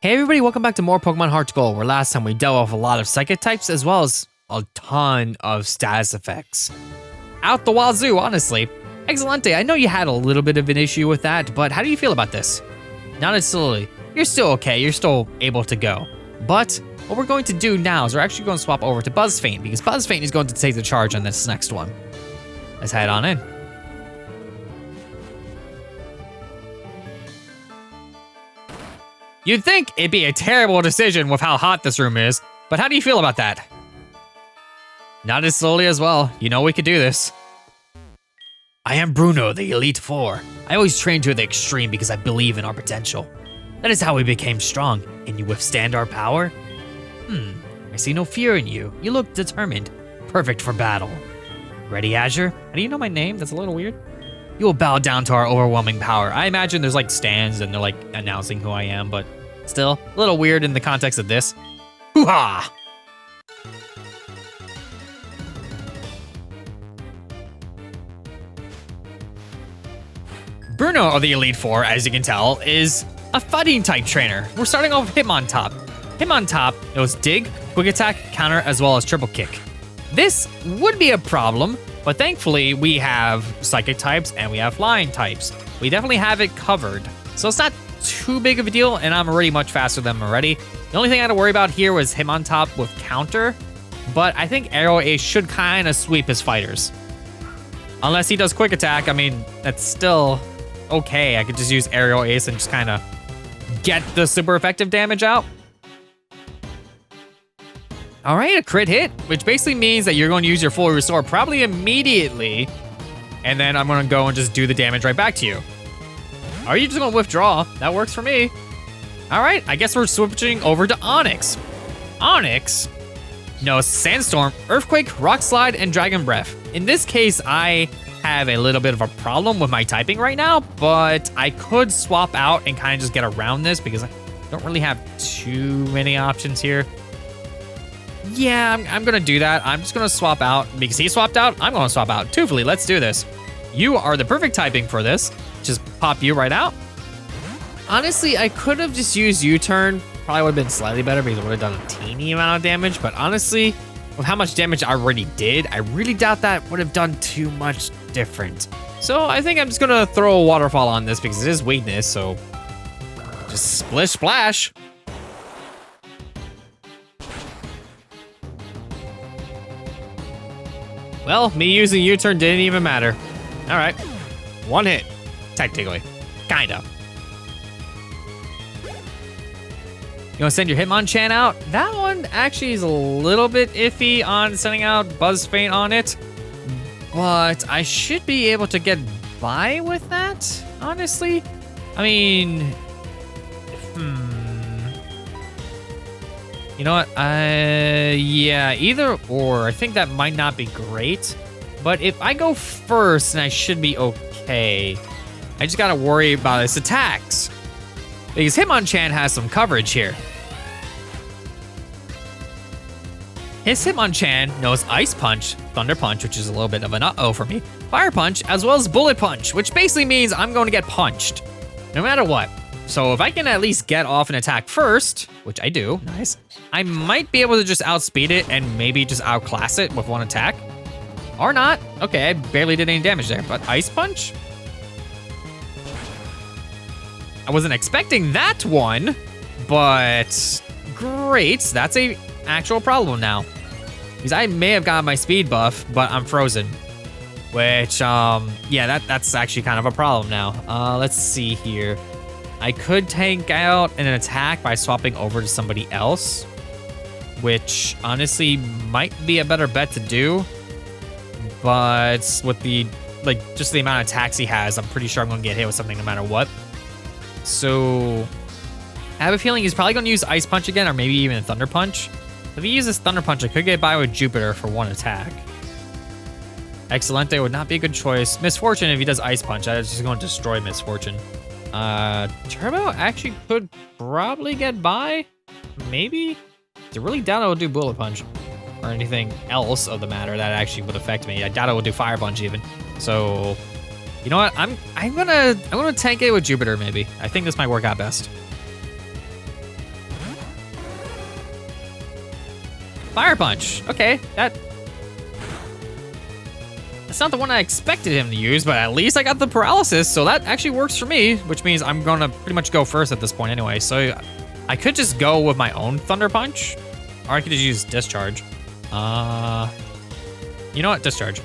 Hey everybody, welcome back to more Pokemon HeartGold, where last time we dealt with a lot of Psychic types as well as a ton of status effects. Out the wazoo, honestly. Excelente, I know you had a little bit of an issue with that, but how do you feel about this? Not necessarily. You're still okay, you're still able to go. But what we're going to do now is we're actually going to swap over to Buzzfaint, because Buzzfaint is going to take the charge on this next one. Let's head on in. You'd think it'd be a terrible decision with how hot this room is, but how do you feel about that? Not as slowly as well. You know we could do this. I am Bruno, the Elite Four. I always train to the extreme because I believe in our potential. That is how we became strong. Can you withstand our power? I see no fear in you. You look determined. Perfect for battle. Ready, Azure? How do you know my name? That's a little weird. You will bow down to our overwhelming power. I imagine there's like stands and they're like announcing who I am, but still a little weird in the context of this. Hoo-ha! Bruno of the Elite Four, as you can tell, is a fighting type trainer. We're starting off with Hitmontop. Hitmontop knows Dig, Quick Attack, Counter, as well as Triple Kick. This would be a problem, but thankfully we have Psychic types and we have Flying types. We definitely have it covered. So it's not too big of a deal, and I'm already much faster than him already. The only thing I had to worry about here was Hitmontop with Counter, but I think Aerial Ace should kind of sweep his fighters. Unless he does Quick Attack, I mean, that's still okay. I could just use Aerial Ace and just kind of get the super effective damage out. All right, a crit hit, which basically means that you're going to use your full restore probably immediately, and then I'm going to go and just do the damage right back to you. Are you just going to withdraw? That works for me. All right, I guess we're switching over to Onyx. Onyx knows Sandstorm, Earthquake, Rock Slide, and Dragon Breath. In this case, I have a little bit of a problem with my typing right now, but I could swap out and kind of just get around this because I don't really have too many options here. Yeah, I'm gonna do that. I'm just gonna swap out. Because he swapped out, I'm gonna swap out. Twoffly, let's do this. You are the perfect typing for this. Just pop you right out. Honestly, I could have just used U-turn. Probably would have been slightly better because it would have done a teeny amount of damage. But honestly, with how much damage I already did, I really doubt that would have done too much different. So I think I'm just gonna throw a waterfall on this because it is weakness. So just splish splash. Well, me using U-turn didn't even matter. All right, one hit, technically, kinda. You wanna send your Hitmonchan out? That one actually is a little bit iffy on sending out Buzzfaint on it, but I should be able to get by with that, honestly. I mean, You know what? Yeah, either or. I think that might not be great. But if I go first, then I should be okay. I just gotta worry about his attacks. Because Hitmonchan has some coverage here. His Hitmonchan knows Ice Punch, Thunder Punch, which is a little bit of an uh-oh for me, Fire Punch, as well as Bullet Punch, which basically means I'm going to get punched, no matter what. So if I can at least get off an attack first, which I do, nice, I might be able to just outspeed it and maybe just outclass it with one attack. Or not. Okay, I barely did any damage there, but Ice Punch? I wasn't expecting that one, but great. That's a actual problem now. Because I may have gotten my speed buff, but I'm frozen. Which, yeah, that's actually kind of a problem now. Let's see here. I could tank out an attack by swapping over to somebody else, which honestly might be a better bet to do. But with the, just the amount of attacks he has, I'm pretty sure I'm gonna get hit with something no matter what. So I have a feeling he's probably gonna use Ice Punch again, or maybe even a Thunder Punch. If he uses Thunder Punch, I could get by with Jupiter for one attack. Excelente would not be a good choice. Misfortune if he does Ice Punch, I was just gonna destroy Misfortune. Turbo actually could probably get by, maybe. I really doubt I would do Bullet Punch or anything else of the matter that actually would affect me. I doubt I would do Fire Punch even. So, you know what? I'm gonna tank it with Jupiter maybe. I think this might work out best. Fire Punch. Okay, that's not the one I expected him to use, but at least I got the paralysis, so that actually works for me, which means I'm gonna pretty much go first at this point anyway. So I could just go with my own Thunder Punch, or I could just use Discharge. You know what? Discharge.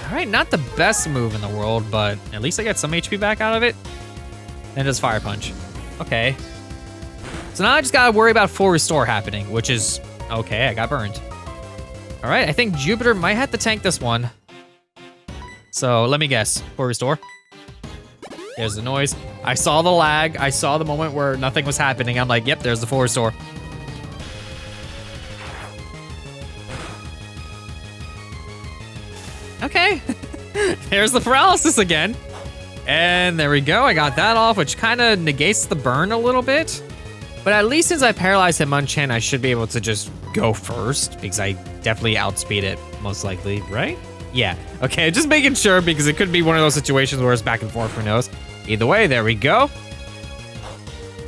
All right, not the best move in the world, but at least I get some HP back out of it. And just Fire Punch. Okay. So now I just gotta worry about full restore happening, which is okay. I got burned. All right, I think Jupiter might have to tank this one. So let me guess. Full restore. There's the noise. I saw the lag. I saw the moment where nothing was happening. I'm like, yep, there's the full restore. Okay. There's the paralysis again. And there we go. I got that off, which kind of negates the burn a little bit. But at least since I paralyzed Hitmonchan, I should be able to just go first because I definitely outspeed it, most likely, right? Yeah. Okay, just making sure because it could be one of those situations where it's back and forth, who knows. Either way, there we go.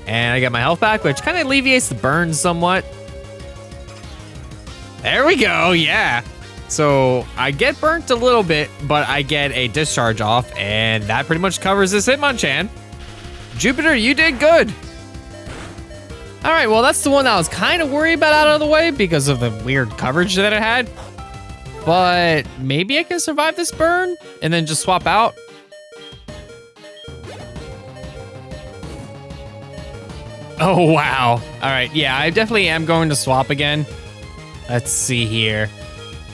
And I got my health back, which kind of alleviates the burn somewhat. There we go, yeah. So I get burnt a little bit, but I get a discharge off, and that pretty much covers this Hitmonchan. Jupiter, you did good. All right, well, that's the one that I was kind of worried about out of the way because of the weird coverage that it had. But maybe I can survive this burn and then just swap out. Oh, wow. All right, yeah, I definitely am going to swap again. Let's see here.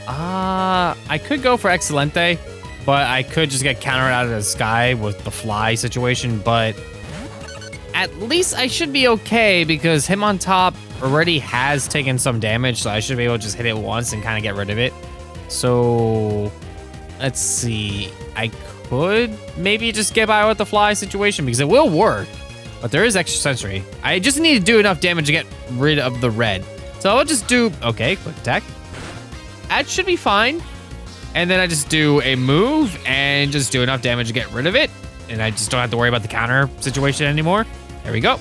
I could go for Excelente, but I could just get countered out of the sky with the fly situation, but at least I should be okay because him on top already has taken some damage, so I should be able to just hit it once and kind of get rid of it. So let's see. I could maybe just get by with the fly situation because it will work, but there is extra sensory. I just need to do enough damage to get rid of the red. So I'll just do, okay, quick attack. That should be fine. And then I just do a move and just do enough damage to get rid of it. And I just don't have to worry about the counter situation anymore. There we go.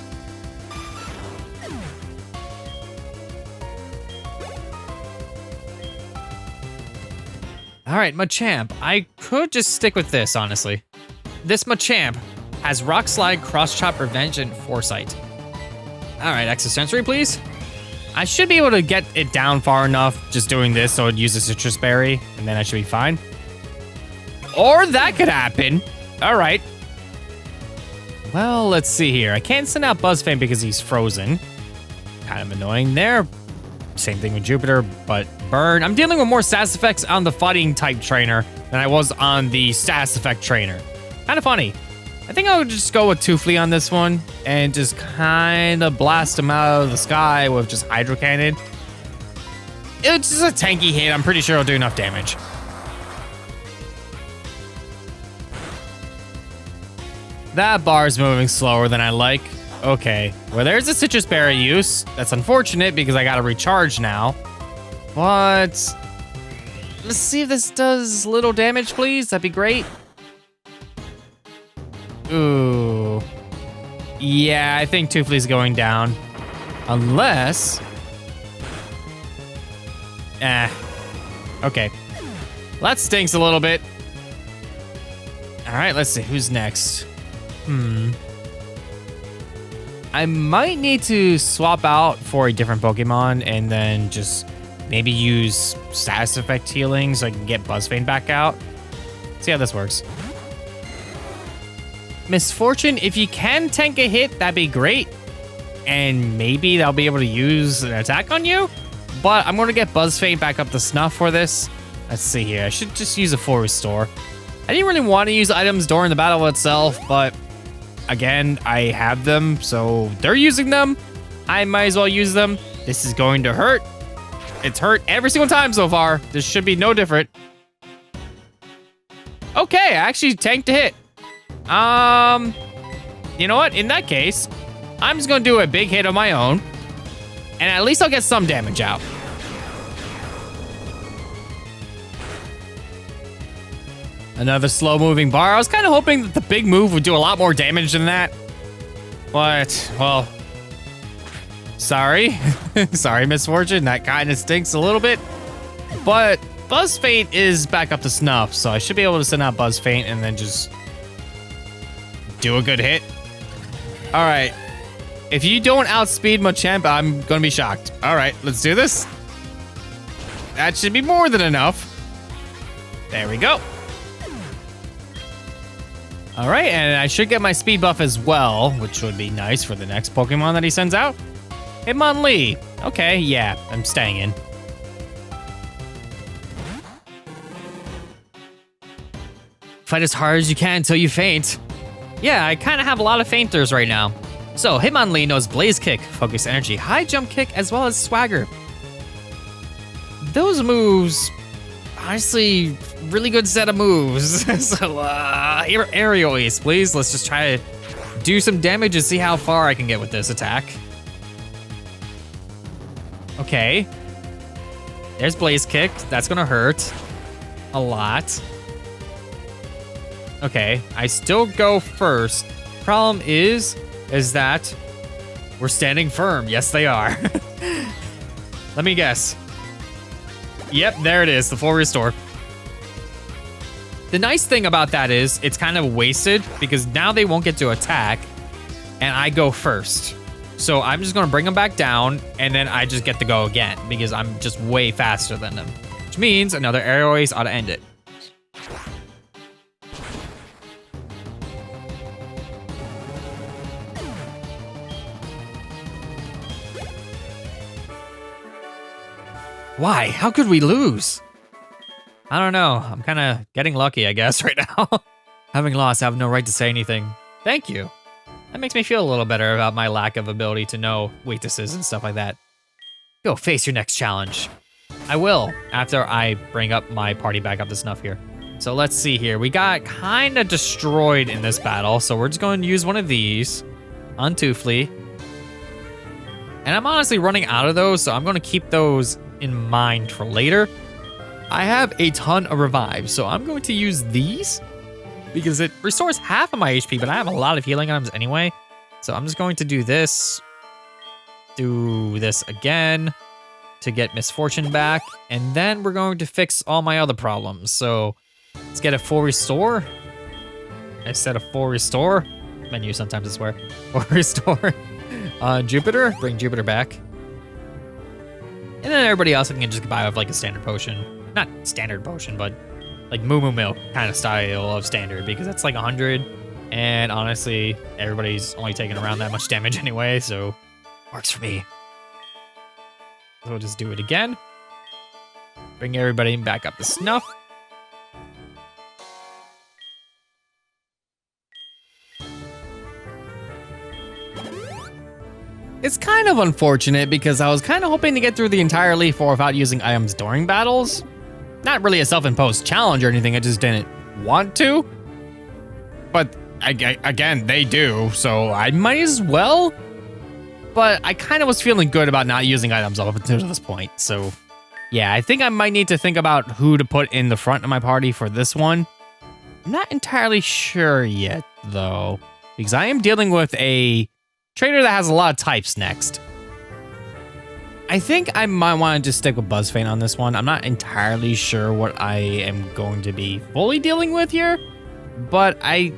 All right, Machamp. I could just stick with this, honestly. This Machamp has Rock Slide, Cross Chop, Revenge, and Foresight. All right, extra sensory, please. I should be able to get it down far enough just doing this so it uses Citrus Berry, and then I should be fine. Or that could happen. All right. Well, let's see here. I can't send out Buzzfang because he's frozen. Kind of annoying there. Same thing with Jupiter, but burn. I'm dealing with more status effects on the fighting type trainer than I was on the status effect trainer. Kind of funny. I think I'll just go with Toofly on this one and just kind of blast him out of the sky with just Hydro Cannon. It's just a tanky hit. I'm pretty sure it'll do enough damage. That bar's moving slower than I like. Okay, well, there's a Citrus Berry use. That's unfortunate because I gotta recharge now. But let's see if this does little damage, please. That'd be great. Ooh. Yeah, I think Toofly's going down. Unless... Okay. Well, that stinks a little bit. All right, let's see. Who's next? I might need to swap out for a different Pokemon and then just maybe use status effect healing so I can get Buzzfang back out. See how this works. Misfortune, if you can tank a hit, that'd be great. And maybe they'll be able to use an attack on you. But I'm going to get Buzzfang back up to snuff for this. Let's see here. I should just use a full restore. I didn't really want to use items during the battle itself, but again, I have them, so they're using them. I might as well use them. This is going to hurt. It's hurt every single time so far. This should be no different. Okay, I actually tanked a hit. You know what? In that case, I'm just going to do a big hit of my own, and at least I'll get some damage out. Another slow-moving bar. I was kind of hoping that the big move would do a lot more damage than that. But, well, sorry. Sorry, Misfortune. That kind of stinks a little bit. But Buzz Feint is back up to snuff, so I should be able to send out Buzz Feint and then just do a good hit. All right. If you don't outspeed Machamp, I'm going to be shocked. All right, let's do this. That should be more than enough. There we go. All right, and I should get my speed buff as well, which would be nice for the next Pokemon that he sends out. Hitmonlee. Okay, yeah, I'm staying in. Fight as hard as you can until you faint. Yeah, I kind of have a lot of fainters right now. So, Hitmonlee knows Blaze Kick, Focus Energy, High Jump Kick, as well as Swagger. Those moves, honestly, really good set of moves. So, Aerial Ace, please. Let's just try to do some damage and see how far I can get with this attack. Okay. There's Blaze Kick. That's gonna hurt a lot. Okay, I still go first. Problem is that we're standing firm. Yes, they are. Let me guess. Yep, there it is, the full restore. The nice thing about that is it's kind of wasted because now they won't get to attack and I go first. So I'm just gonna bring them back down and then I just get to go again because I'm just way faster than them. Which means another Aerial Ace ought to end it. Why? How could we lose? I don't know. I'm kind of getting lucky, I guess, right now. Having lost, I have no right to say anything. Thank you. That makes me feel a little better about my lack of ability to know weaknesses and stuff like that. Go face your next challenge. I will, after I bring up my party back up to snuff here. So let's see here. We got kind of destroyed in this battle, so we're just going to use one of these on Toofly. And I'm honestly running out of those, so I'm going to keep those in mind for later. I have a ton of revives, so I'm going to use these because it restores half of my HP, but I have a lot of healing items anyway. So I'm just going to do this again to get Misfortune back, and then we're going to fix all my other problems. So let's get a full restore instead of full restore. Menu sometimes I swear. Full restore. Jupiter, bring Jupiter back. And then everybody else can just buy with like a standard potion. Not standard potion, but like Moo Moo Milk kind of style of standard because that's like 100. And honestly, everybody's only taking around that much damage anyway, so works for me. So we'll just do it again. Bring everybody back up to snuff. It's kind of unfortunate because I was kind of hoping to get through the entire Elite Four without using items during battles. Not really a self-imposed challenge or anything, I just didn't want to. But again, they do, so I might as well. But I kind of was feeling good about not using items up until this point, so yeah, I think I might need to think about who to put in the front of my party for this one. I'm not entirely sure yet, though, because I am dealing with a trainer that has a lot of types next. I think I might want to just stick with Buzz Feint on this one. I'm not entirely sure what I am going to be fully dealing with here, but I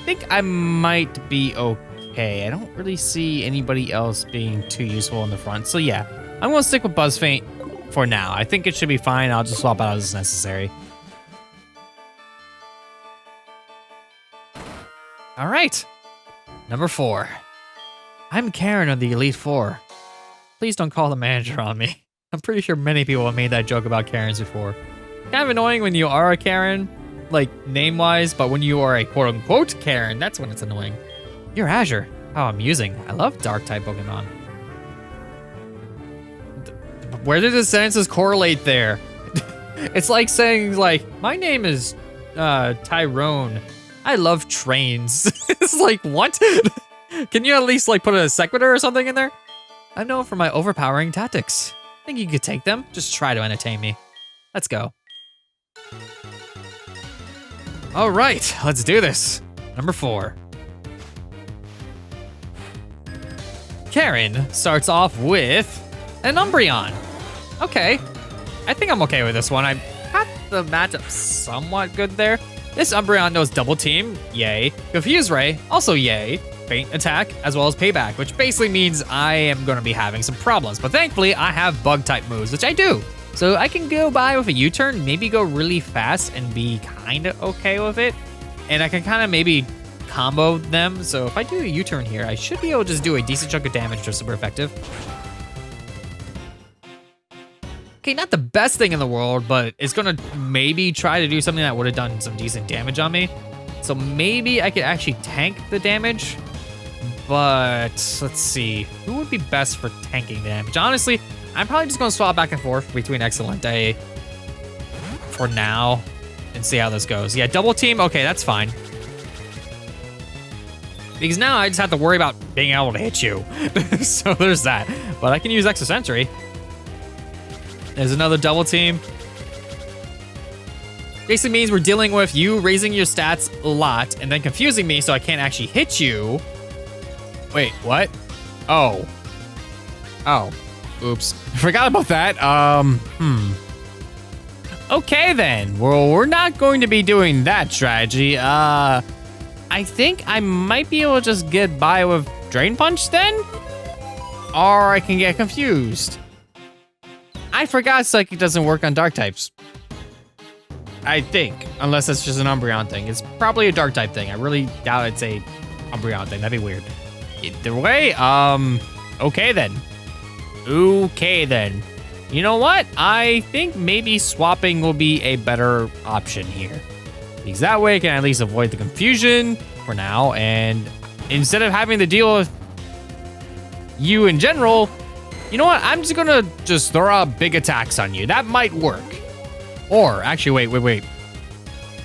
think I might be okay. I don't really see anybody else being too useful in the front. So yeah, I'm going to stick with Buzz Feint for now. I think it should be fine. I'll just swap out as necessary. All right, number 4. I'm Karen of the Elite Four. Please don't call the manager on me. I'm pretty sure many people have made that joke about Karens before. Kind of annoying when you are a Karen, like name-wise, but when you are a quote-unquote Karen, that's when it's annoying. You're Azure. How amusing. I love Dark-type Pokemon. Where did the sentences correlate there? It's like saying, like, my name is Tyrone. I love trains. It's like, what? Can you at least like put a sequitur or something in there? I'm known for my overpowering tactics. Think you could take them? Just try to entertain me. Let's go. All right, let's do this. Number 4. Karen starts off with an Umbreon. Okay, I think I'm okay with this one. I got the matchup somewhat good there. This Umbreon knows Double Team, yay. Confuse Ray, also yay. Faint Attack, as well as Payback, which basically means I am going to be having some problems. But thankfully, I have Bug-type moves, which I do. So I can go by with a U-turn, maybe go really fast and be kind of okay with it. And I can kind of maybe combo them. So if I do a U-turn here, I should be able to just do a decent chunk of damage, just super effective. Okay, not the best thing in the world, but it's gonna maybe try to do something that would have done some decent damage on me. So maybe I could actually tank the damage, but let's see. Who would be best for tanking damage? Honestly, I'm probably just gonna swap back and forth between Excelente for now and see how this goes. Yeah, Double Team, okay, that's fine. Because now I just have to worry about being able to hit you. So there's that. But I can use Extra Sensory. There's another Double Team. Basically means we're dealing with you raising your stats a lot and then confusing me so I can't actually hit you. Wait, what? Oh. Oh. Oops. Forgot about that. Okay then. Well, we're not going to be doing that strategy. I think I might be able to just get by with Drain Punch then? Or I can get confused. I forgot Psychic doesn't work on Dark types. I think, unless it's just an Umbreon thing. It's probably a Dark type thing. I really doubt it's a Umbreon thing. That'd be weird. Either way, okay then. Okay then. You know what? I think maybe swapping will be a better option here. Because that way I can at least avoid the confusion for now. And instead of having to deal with you in general, you know what? I'm just gonna throw out big attacks on you. That might work. Or actually, wait.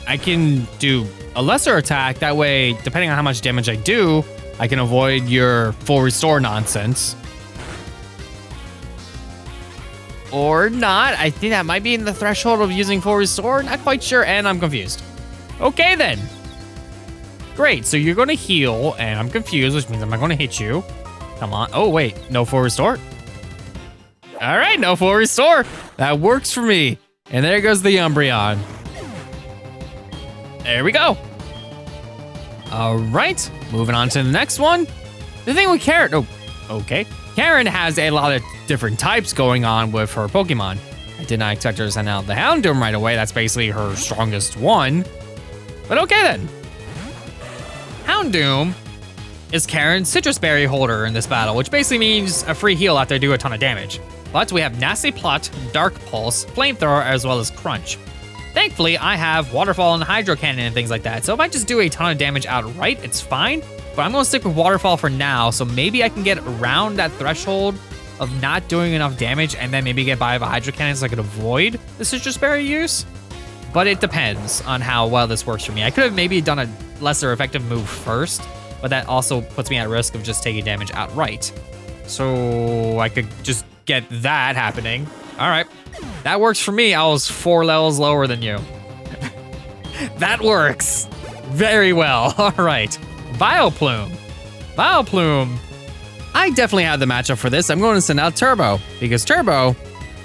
I can do a lesser attack. That way, depending on how much damage I do, I can avoid your full restore nonsense. Or not. I think that might be in the threshold of using full restore. Not quite sure, and I'm confused. Okay then. Great, so you're gonna heal, and I'm confused, which means I'm not gonna hit you. Come on. Oh wait, no full restore? All right, no full restore. That works for me. And there goes the Umbreon. There we go. All right, moving on to the next one. The thing with Karen, oh, okay. Karen has a lot of different types going on with her Pokemon. I did not expect her to send out the Houndoom right away. That's basically her strongest one. But okay then. Houndoom is Karen's Citrus Berry holder in this battle, which basically means a free heal after I do a ton of damage. But we have Nasty Plot, Dark Pulse, Flamethrower, as well as Crunch. Thankfully, I have Waterfall and Hydro Cannon and things like that, so if I just do a ton of damage outright, it's fine. But I'm gonna stick with Waterfall for now, so maybe I can get around that threshold of not doing enough damage and then maybe get by with a Hydro Cannon so I could avoid the Citrus Berry use. But it depends on how well this works for me. I could have maybe done a lesser effective move first, but that also puts me at risk of just taking damage outright. So I could just get that happening. All right, that works for me. I was 4 levels lower than you. That works very well. All right, Vileplume. Vileplume. I definitely have the matchup for this. I'm going to send out Turbo because Turbo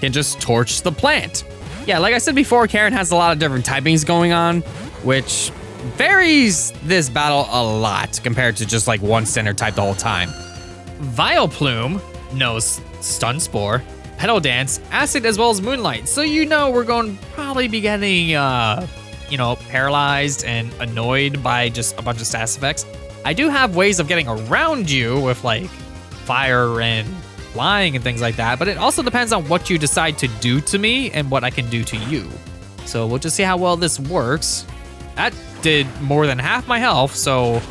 can just torch the plant. Yeah, like I said before, Karen has a lot of different typings going on, which varies this battle a lot compared to just like one standard type the whole time. Vileplume knows Stun Spore, Petal Dance, Acid, as well as Moonlight. So you know we're going to probably be getting, paralyzed and annoyed by just a bunch of stats effects. I do have ways of getting around you with like fire and flying and things like that, but it also depends on what you decide to do to me and what I can do to you. So we'll just see how well this works. That did more than half my health, so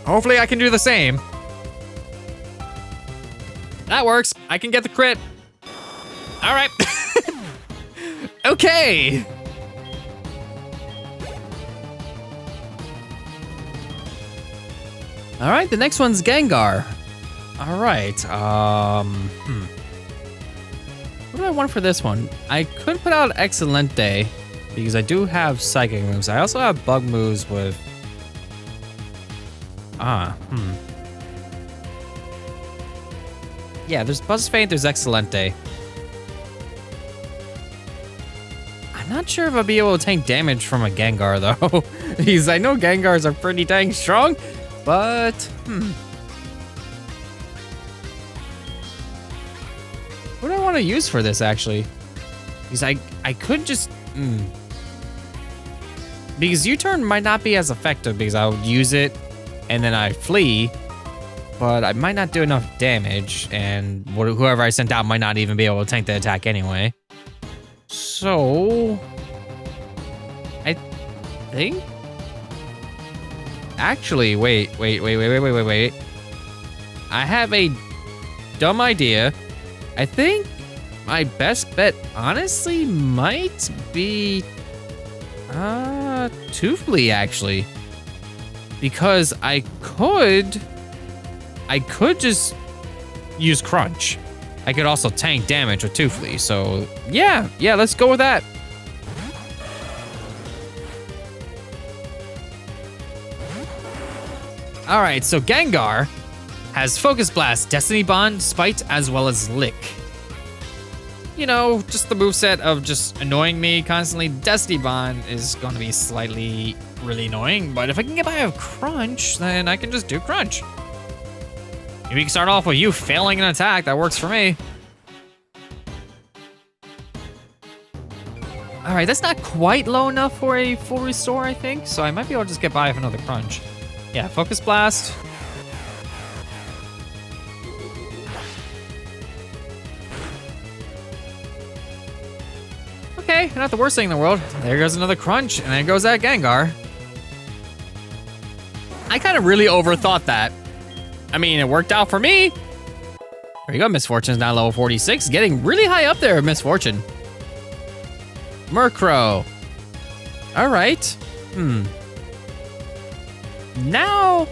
hopefully I can do the same. That works. I can get the crit. All right. Okay. All right, the next one's Gengar. All right. What do I want for this one? I could put out Excelente, because I do have psychic moves. I also have bug moves with... Yeah, there's Buzz Feint, there's Excelente. I'm not sure if I'll be able to tank damage from a Gengar, though. Because I know Gengars are pretty dang strong, but... What do I want to use for this, actually? Because I could just... Because U-turn might not be as effective because I'll use it and then I flee, but I might not do enough damage, and whoever I sent out might not even be able to tank the attack anyway. So... I think... Actually, wait. I have a dumb idea. I think my best bet, honestly, might be... Toofly, actually. Because I could just use Crunch. I could also tank damage with Toofly, so yeah, let's go with that. All right, so Gengar has Focus Blast, Destiny Bond, Spite, as well as Lick. You know, just the moveset of just annoying me constantly. Destiny Bond is going to be slightly really annoying, but if I can get by with Crunch, then I can just do Crunch. Maybe we can start off with you failing an attack. That works for me. All right, that's not quite low enough for a full restore, I think. So I might be able to just get by with another Crunch. Yeah, Focus Blast. Okay, not the worst thing in the world. There goes another Crunch, and there goes that Gengar. I kind of really overthought that. I mean, it worked out for me. There you go, Misfortune's now level 46, getting really high up there, Misfortune. Murkrow. All right. Now,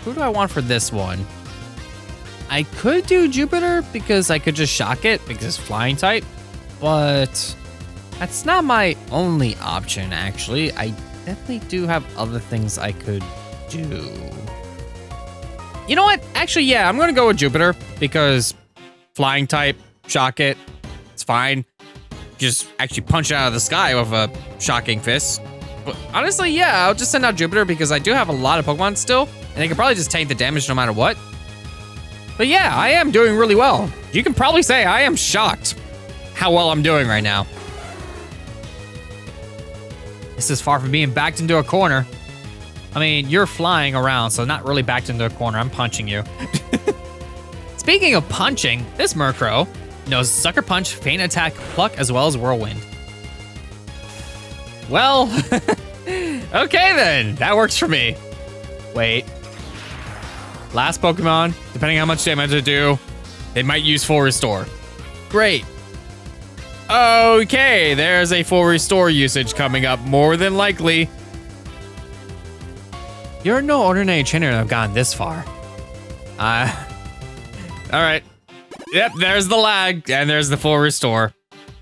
who do I want for this one? I could do Jupiter because I could just shock it because it's flying type, but that's not my only option, actually. I definitely do have other things I could do. You know what? Actually, yeah, I'm going to go with Jupiter because flying type, shock it, it's fine. Just actually punch it out of the sky with a shocking fist. But honestly, yeah, I'll just send out Jupiter because I do have a lot of Pokemon still, and they can probably just tank the damage no matter what. But yeah, I am doing really well. You can probably say I am shocked how well I'm doing right now. This is far from being backed into a corner. I mean, you're flying around, so not really backed into a corner. I'm punching you. Speaking of punching, this Murkrow knows Sucker Punch, Feint Attack, Pluck, as well as Whirlwind. Well, okay then. That works for me. Wait. Last Pokemon, depending how much damage I do, they might use full restore. Great. Okay, there's a full restore usage coming up, more than likely. You're no ordinary trainer to have gone this far. All right. Yep, there's the lag, and there's the full restore.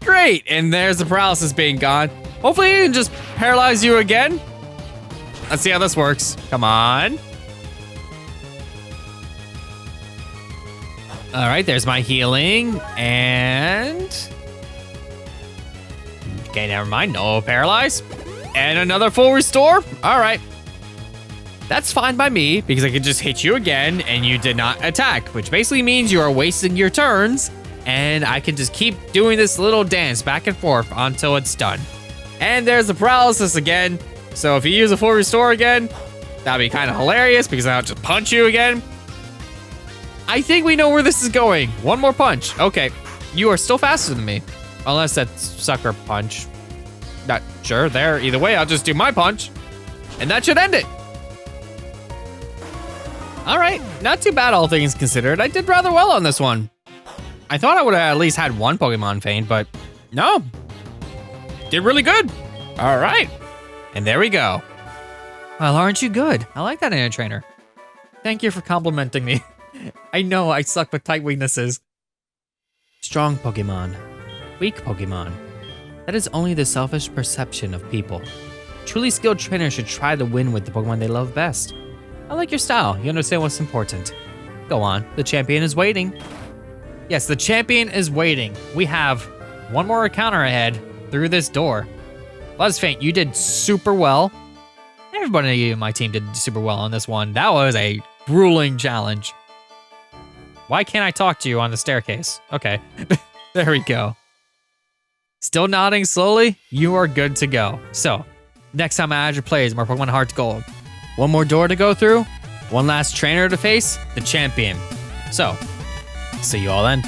Great, and there's the paralysis being gone. Hopefully it can just paralyze you again. Let's see how this works. Come on. All right, there's my healing, and... Okay, never mind, no paralyze. And another full restore, all right. That's fine by me, because I can just hit you again, and you did not attack, which basically means you are wasting your turns, and I can just keep doing this little dance back and forth until it's done. And there's the paralysis again, so if you use a full restore again, that'd be kind of hilarious, because I'll just punch you again. I think we know where this is going. One more punch. Okay, you are still faster than me, unless that's Sucker Punch. Not sure there. Either way, I'll just do my punch, and that should end it. All right, not too bad, all things considered. I did rather well on this one. I thought I would have at least had one Pokemon Feint, but no. Did really good. All right, and there we go. Well, aren't you good? I like that in a trainer. Thank you for complimenting me. I know I suck with type weaknesses. Strong Pokemon, weak Pokemon, That is only the selfish perception of people. Truly skilled trainers should try to win with the Pokemon they love best. I like your style. You understand what's important. Go on. The champion is waiting. Yes, the champion is waiting. We have one more encounter ahead through this door. Buzz Faint, you did super well. Everybody in my team did super well on this one. That was a grueling challenge. Why can't I talk to you on the staircase? Okay, there we go. Still nodding slowly? You are good to go. So, next time Azure plays more Pokemon HeartGold. One more door to go through, one last trainer to face, the champion. So, see you all then.